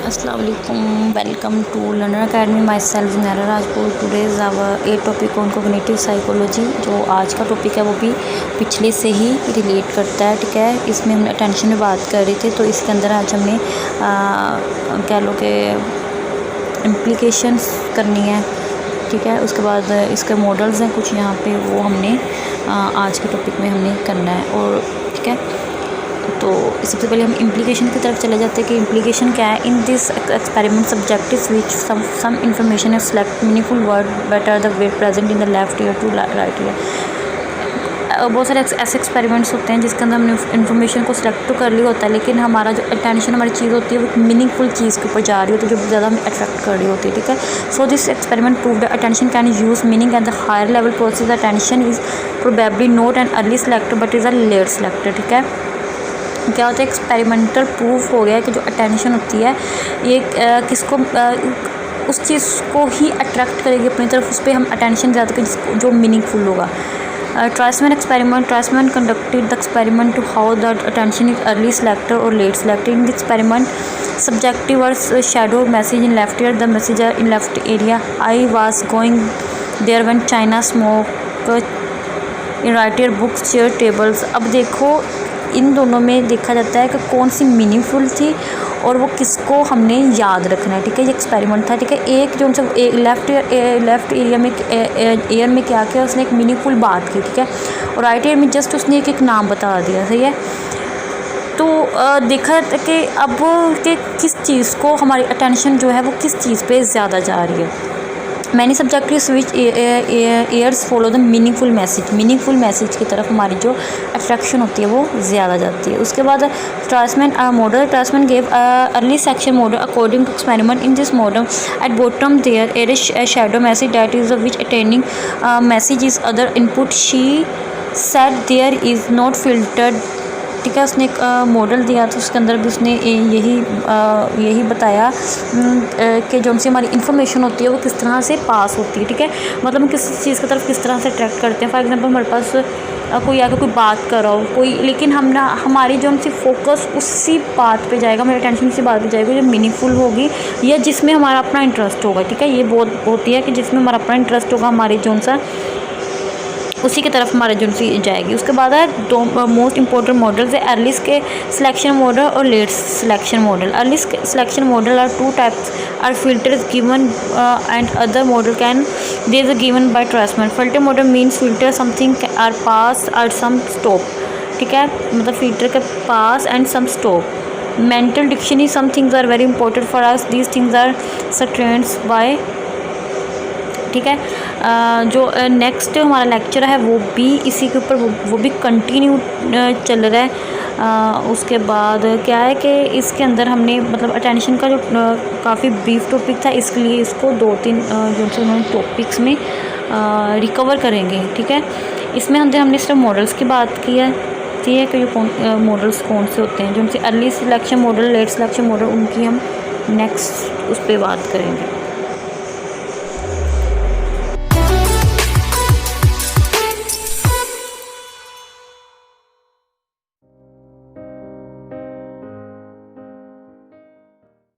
अस्सलाम वालेकुम, welcome to learner academy. Myself Zunaira Rajput. Today's our a topic on cognitive psychology. जो आज का टॉपिक है वो भी पिछले से ही रिलेट करता है, ठीक है। इसमें हम अटेंशन में बात कर रहे थे, तो इसके अंदर आज हमने कह लो कि इम्प्लीकेशंस करनी है, ठीक है। उसके बाद इसके मॉडल्स हैं कुछ यहाँ पे, वो हमने आज के टॉपिक में हमने करना है, और ठीक है। तो सबसे पहले हम इम्प्लीकेशन की तरफ चले जाते हैं कि इम्प्लीकेशन क्या है। In this experiment subjective switch some information है select meaningful word better the weight present in the left ear to right ear. बहुत सारे ऐसे एक्सपेरिमेंट्स होते हैं जिसके अंदर हमने इन्फॉर्मेशन को सिलेक्ट तो कर लिया होता है, लेकिन हमारा जो अटेंशन हमारी चीज़ होती है वो मीनिंगफुल चीज़ के ऊपर जा रही होती है, जो ज़्यादा हमें अट्रैक्ट कर रही होती है, ठीक है। So this experiment proved attention can use meaning at the higher level process. Attention is probably not an early selector but is a late selector, ठीक है। क्या होता है, एक्सपेरिमेंटल प्रूफ हो गया कि जो अटेंशन होती है ये किसको उस चीज़ को ही अट्रैक्ट करेगी अपनी तरफ, उस पर हम अटेंशन ज़्यादा करें जो मीनिंगफुल होगा। Trasman conducted the experiment to how the attention is early selector or late selector. In the experiment, subjective was shadow message in left ear. The message in left area. I was going there when China smoke in right ear, books, chair, tables. अब देखो इन दोनों में देखा जाता है कि कौन सी meaningful थी और वो किसको हमने याद रखना है, ठीक है। ये एक्सपेरिमेंट था, ठीक है। एक जो उनसे लेफ़्ट एरिया में एयर में क्या किया, उसने एक मीनिंगफुल बात की, ठीक है। और राइट एयर में जस्ट उसने एक नाम बता दिया, सही है। तो देखा जाता है कि अब कि किस चीज़ को हमारी अटेंशन जो है वो किस चीज़ पे ज़्यादा जा रही है। Many subjective switch ears follow the meaningful message की तरफ हमारी जो अट्रैक्शन होती है वो ज़्यादा जाती है। उसके बाद Treisman gave early selection model according to experiment. In this model at bottom there are is shadow message that is which attending message is other input. She said there is not filtered, ठीक है। उसने एक model दिया था, उसके अंदर भी उसने यही बताया कि जो उनसे हमारी इन्फॉर्मेशन होती है वो किस तरह से पास होती है, ठीक है। मतलब हम किस चीज़ की तरफ किस तरह से अट्रैक्ट करते हैं। फॉर एग्जांपल हमारे पास कोई आके कोई बात कर रहा हो कोई, लेकिन हम ना हमारी जो उनसे फोकस उसी बात पे जाएगा, हमारी अटेंशन उसी बात पे जाएगी जो मीनिंगफुल होगी या जिसमें हमारा अपना इंटरेस्ट होगा, ठीक है। ये बहुत होती है कि जिसमें हमारा अपना इंटरेस्ट होगा, हमारी जो सा उसी की तरफ हमारे जो सी जाएगी। उसके बाद है दो मोस्ट इंपॉर्टेंट मॉडल्स है, अर्ली के सिलेक्शन मॉडल और late selection model. Early selection model are two types are filters given and other model can there is given by Treisman. Filter model means filter something are pass are some stop, ठीक है। मतलब filter के pass and some stop. Mental dictionary some things are very important for us, these things are sustained by, ठीक है। जो next हमारा lecture है वो भी इसी के ऊपर वो भी कंटिन्यू चल रहा है। उसके बाद क्या है कि इसके अंदर हमने मतलब अटेंशन का जो काफ़ी ब्रीफ टॉपिक था, इसके लिए इसको 2-3 जो से उन्होंने टॉपिक्स में रिकवर करेंगे, ठीक है। इसमें हमने सिर्फ मॉडल्स की बात की है, ठीक है, कि जो मॉडल्स कौन से होते हैं, जो उनसे early selection model late selection model, उनकी हम नेक्स्ट उस पर बात करेंगे।